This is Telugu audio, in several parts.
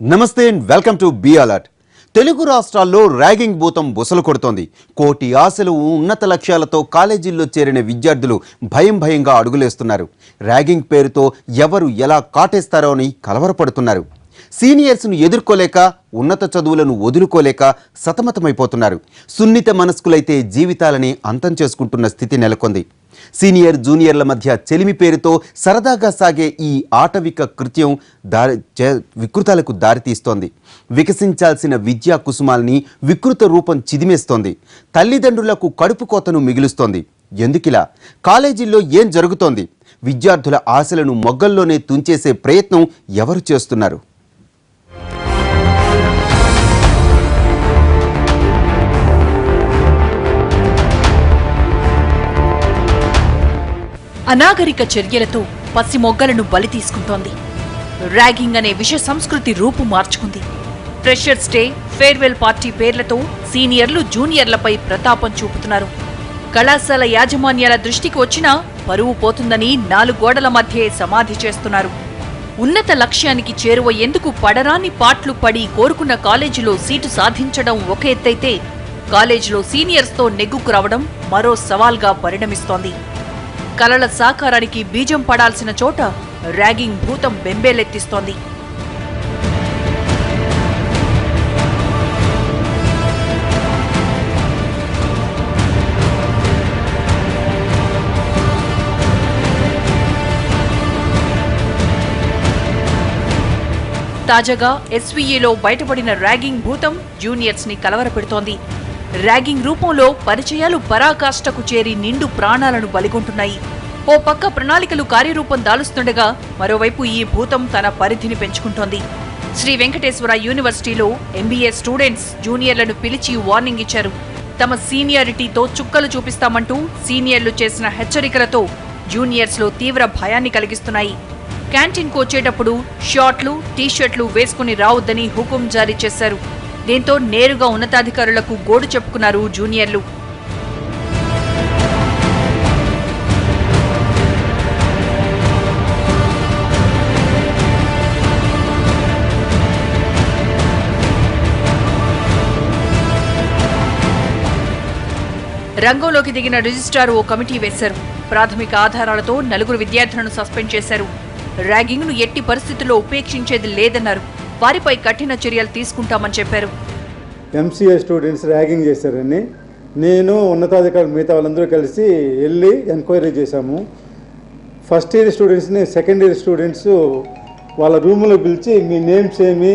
నమస్తే and welcome to be alert. Telugu రాష్ట్రాల్లో ర్యాగింగ్ భూతం బుసలు కొడుతోంది. కోటి ఆశలు ఉన్నత లక్ష్యాలతో కాలేజీల్లో చేరిన విద్యార్థులు భయంగా అడుగులేస్తున్నారు. ర్యాగింగ్ పేరుతో ఎవరు ఎలా కాటేస్తారో అని కలవరపడుతున్నారు. సీనియర్స్ను ఎదుర్కోలేక ఉన్నత చదువులను వదులుకోలేక సతమతమైపోతున్నారు. సున్నిత మనస్కులైతే జీవితాలని అంతం చేసుకుంటున్న స్థితి నెలకొంది. సీనియర్ జూనియర్ల మధ్య చెలిమి పేరుతో సరదాగా సాగే ఈ ఆటవిక కృత్యం వికృతాలకు దారితీస్తోంది. వికసించాల్సిన విద్యా కుసుమాల్ని వికృత రూపం చిదిమేస్తోంది. తల్లిదండ్రులకు కడుపు కోతను మిగులుస్తోంది. ఎందుకిలా? కాలేజీల్లో ఏం జరుగుతోంది? విద్యార్థుల ఆశలను మొగ్గల్లోనే తుంచేసే ప్రయత్నం ఎవరు చేస్తున్నారు? అనాగరిక చర్యలతో పసిమొగ్గలను బలి తీసుకుంటోంది. ర్యాగింగ్ అనే విష సంస్కృతి రూపు మార్చుకుంది. ఫ్రెషర్స్ డే, ఫేర్వెల్ పార్టీ పేర్లతో సీనియర్లు జూనియర్లపై ప్రతాపం చూపుతున్నారు. కళాశాల యాజమాన్యాల దృష్టికి వచ్చినా పరువు పోతుందని 4 గోడల మధ్యే సమాధి చేస్తున్నారు. ఉన్నత లక్ష్యానికి చేరువయ్యేందుకు పడరాని పాట్లు పడి కోరుకున్న కాలేజీలో సీటు సాధించడం ఒక ఎత్తైతే, కాలేజీలో సీనియర్స్తో నెగ్గుకు రావడం మరో సవాల్గా పరిణమిస్తోంది. కలల సాకారానికి బీజం పడాల్సిన చోట ర్యాగింగ్ భూతం బెంబేలెత్తిస్తోంది. తాజాగా ఎస్వీఏలో బయటపడిన ర్యాగింగ్ భూతం జూనియర్స్ ని కలవరపెడుతోంది. ర్యాగింగ్ రూపంలో పరిచయాలు పరాకాష్ఠకు చేరి నిండు ప్రాణాలను బలిగొంటున్నాయి. ఓ పక్క ప్రణాళికలు కార్యరూపం దాలుస్తుండగా మరోవైపు ఈ భూతం తన పరిధిని పెంచుకుంటోంది. శ్రీ వెంకటేశ్వర యూనివర్సిటీలో ఎంబీఏ స్టూడెంట్స్ జూనియర్లను పిలిచి వార్నింగ్ ఇచ్చారు. తమ సీనియారిటీతో చుక్కలు చూపిస్తామంటూ సీనియర్లు చేసిన హెచ్చరికలతో జూనియర్స్లో తీవ్ర భయాన్ని కలిగిస్తున్నాయి. క్యాంటీన్కు వచ్చేటప్పుడు షార్ట్లు, టీషర్ట్లు వేసుకుని రావద్దని హుకుం జారీ చేశారు. దీంతో నేరుగా ఉన్నతాధికారులకు గోడు చెప్పుకున్నారు జూనియర్లు. రంగంలోకి దిగిన రిజిస్ట్రార్ ఓ కమిటీ వేశారు. ప్రాథమిక ఆధారాలతో 4 విద్యార్థులను సస్పెండ్ చేశారు. ర్యాగింగ్ను ఎట్టి పరిస్థితుల్లో ఉపేక్షించేది లేదన్నారు. వారిపై కఠిన చర్యలు తీసుకుంటామని చెప్పారు. ఎంసీఏ స్టూడెంట్స్ ర్యాగింగ్ చేశారని నేను ఉన్నతాధికారులు మిగతా వాళ్ళందరూ కలిసి వెళ్ళి ఎంక్వైరీ చేశాము. ఫస్ట్ ఇయర్ స్టూడెంట్స్ని సెకండ్ ఇయర్ స్టూడెంట్స్ వాళ్ళ రూములో పిలిచి మీ నేమ్స్ ఏమి,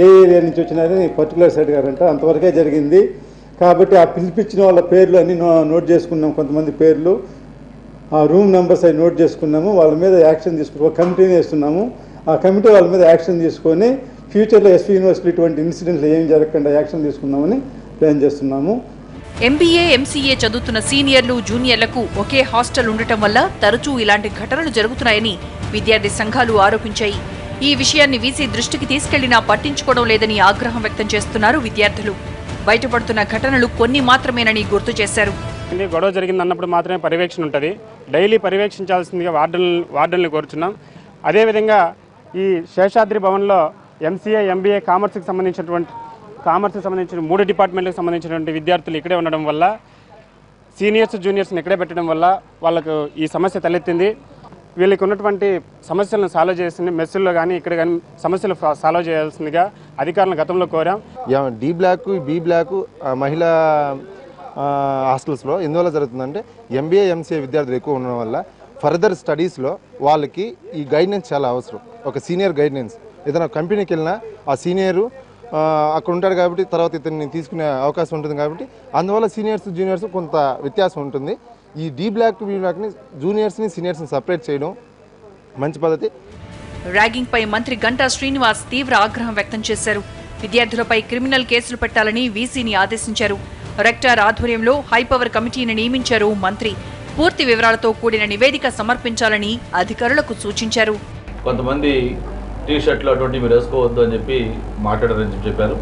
ఏ ఏరియా నుంచి వచ్చినారని పర్టికులర్స్ అడిగారంట. అంతవరకే జరిగింది. కాబట్టి ఆ పిలిపించిన వాళ్ళ పేర్లు అన్నీ నోట్ చేసుకున్నాం. కొంతమంది పేర్లు, ఆ రూమ్ నెంబర్స్ అవి నోట్ చేసుకున్నాము. వాళ్ళ మీద యాక్షన్ తీసుకుని ఒక కమిటీని వేస్తున్నాము. ఆ కమిటీ వాళ్ళ మీద యాక్షన్ తీసుకొని ఫ్యూచర్లో ఎస్వీ యూనివర్సిటీ ఇటువంటి ఇన్సిడెంట్లు ఏమి జరగకుండా యాక్షన్ తీసుకున్నామని ప్లాన్ చేస్తున్నాము. ఎంబీఏ, ఎంసీఏ చదువుతున్న సీనియర్లు, జూనియర్లకు ఒకే హాస్టల్ ఉండటం వల్ల తరచూ ఇలాంటి ఘటనలు జరుగుతున్నాయని విద్యార్థి సంఘాలు ఆరోపించాయి. ఈ విషయాన్ని వీసీ దృష్టికి తీసుకెళ్లినా పట్టించుకోవడం లేదని ఆగ్రహం వ్యక్తం చేస్తున్నారు విద్యార్థులు. బయటపడుతున్న ఘటనలు కొన్ని మాత్రమేనని గుర్తు చేశారు. గొడవ జరిగింది అన్నప్పుడు మాత్రమే పర్యవేక్షణ ఉంటుంది. డైలీ పర్యవేక్షించాల్సిందిగా వార్డన్లు కోరుచున్నాం. అదేవిధంగా ఈ శేషాద్రి భవన్లో ఎంసీఏ, ఎంబీఏ, కామర్స్కి సంబంధించిన 3 డిపార్ట్మెంట్లకు సంబంధించినటువంటి విద్యార్థులు ఇక్కడే ఉండడం వల్ల, సీనియర్స్ జూనియర్స్ని ఇక్కడే పెట్టడం వల్ల వాళ్ళకు ఈ సమస్య తలెత్తింది. వీళ్ళకి ఉన్నటువంటి సమస్యలను సాల్వ్ చేసింది మెస్సుల్లో కానీ ఇక్కడ కానీ సమస్యలు సాల్వ్ చేయాల్సిందిగా అధికారులను గతంలో కోరాం. డి బ్లాక్, బి బ్లాక్ మహిళా హాస్టల్స్లో ఎందువల్ల జరుగుతుందంటే ఎంబీఏ, ఎంసీఏ విద్యార్థులు ఎక్కువ ఉండడం వల్ల ఫర్దర్ స్టడీస్లో వాళ్ళకి ఈ గైడెన్స్ చాలా అవసరం. ఒక సీనియర్ గైడెన్స్, ఏదైనా కంపెనీకి వెళ్ళినా ఆ సీనియరు అక్కడ ఉంటాడు కాబట్టి తర్వాత ఇతన్ని తీసుకునే అవకాశం ఉంటుంది. కాబట్టి అందువల్ల సీనియర్స్ జూనియర్స్ కొంత వ్యత్యాసం ఉంటుంది. ఈ డి బ్లాక్, బి బ్లాక్ని జూనియర్స్ని సీనియర్స్ని సపరేట్ చేయడం మంచి పద్ధతి. ర్యాగింగ్ పై మంత్రి గంటా శ్రీనివాస్ తీవ్ర ఆగ్రహం వ్యక్తం చేశారు. విద్యార్థులపై క్రిమినల్ కేసులు పెట్టాలని వీసీని ఆదేశించారు. రెక్టార్ ఆధ్వర్యంలో హైపవర్ కమిటీని నియమించారు మంత్రి. పూర్తి వివరాలతో కూడిన నివేదిక సమర్పించాలని అధికారులకు సూచించారు. కొంతమంది టీషర్ట్లు అటువంటి మీరు వేసుకోవద్దు అని చెప్పి మాట్లాడారని చెప్పారు.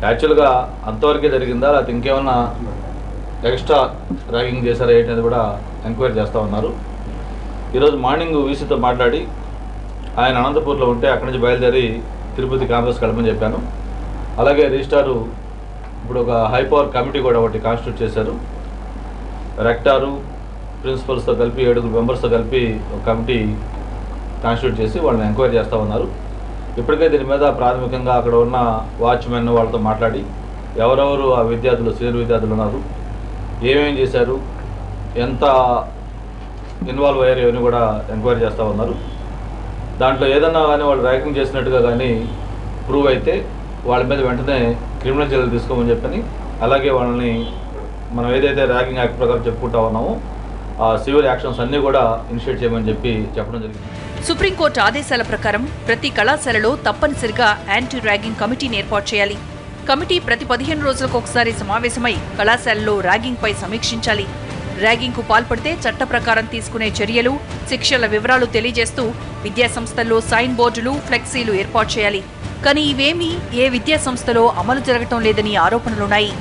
యాక్చువల్గా అంతవరకే జరిగిందా, లేకపోతే ఇంకేమన్నా ఎక్స్ట్రా ర్యాగింగ్ చేశారా ఏంటనేది కూడా ఎంక్వైరీ చేస్తూ ఉన్నారు. ఈరోజు మార్నింగ్ వీసీతో మాట్లాడి ఆయన అనంతపూర్లో ఉంటే అక్కడి నుంచి బయలుదేరి తిరుపతి క్యాంపస్కి వెళ్ళమని చెప్పాను. అలాగే రిజిస్ట్రారు ఇప్పుడు ఒక హై పవర్ కమిటీ కూడా ఒకటి కాన్స్టిట్యూట్ చేశారు. రెక్టారు ప్రిన్సిపల్స్తో కలిపి 7 మెంబర్స్తో కలిపి ఒక కమిటీ కాన్స్టిట్యూట్ చేసి వాళ్ళని ఎంక్వైరీ చేస్తూ ఉన్నారు. ఇప్పటికే దీని మీద ప్రాథమికంగా అక్కడ ఉన్న వాచ్మెన్ వాళ్ళతో మాట్లాడి ఎవరెవరు ఆ విద్యార్థులు సీనియర్ విద్యార్థులు ఉన్నారు, ఏమేమి చేశారు, ఎంత ఇన్వాల్వ్ అయ్యారు ఇవన్నీ కూడా ఎంక్వైరీ చేస్తూ ఉన్నారు. దాంట్లో ఏదన్నా కానీ వాళ్ళు ర్యాగింగ్ చేసినట్టుగా కానీ ప్రూవ్ అయితే వాళ్ళ మీద వెంటనే క్రిమినల్ చర్యలు తీసుకోమని చెప్పని, అలాగే వాళ్ళని మనం ఏదైతే ర్యాగింగ్ యాక్ట్ ప్రకారం చెప్పుకుంటా ఉన్నామో ఆ సివిల్ యాక్షన్స్ అన్నీ కూడా ఇనిషియేట్ చేయమని చెప్పడం జరిగింది. సుప్రీంకోర్టు ఆదేశాల ప్రకారం ప్రతి కళాశాలలో తప్పనిసరిగా యాంటీ ర్యాగింగ్ కమిటీని ఏర్పాటు చేయాలి. కమిటీ ప్రతి 15 రోజులకు ఒకసారి సమావేశమై కళాశాలలో ర్యాగింగ్పై సమీక్షించాలి. ర్యాగింగ్కు పాల్పడితే చట్ట ప్రకారం తీసుకునే చర్యలు, శిక్షల వివరాలు తెలియజేస్తూ విద్యాసంస్థల్లో సైన్ బోర్డులు, ఫ్లెక్సీలు ఏర్పాటు చేయాలి. కానీ ఇవేమీ ఏ విద్యాసంస్థలో అమలు జరగటం లేదని ఆరోపణలున్నాయి.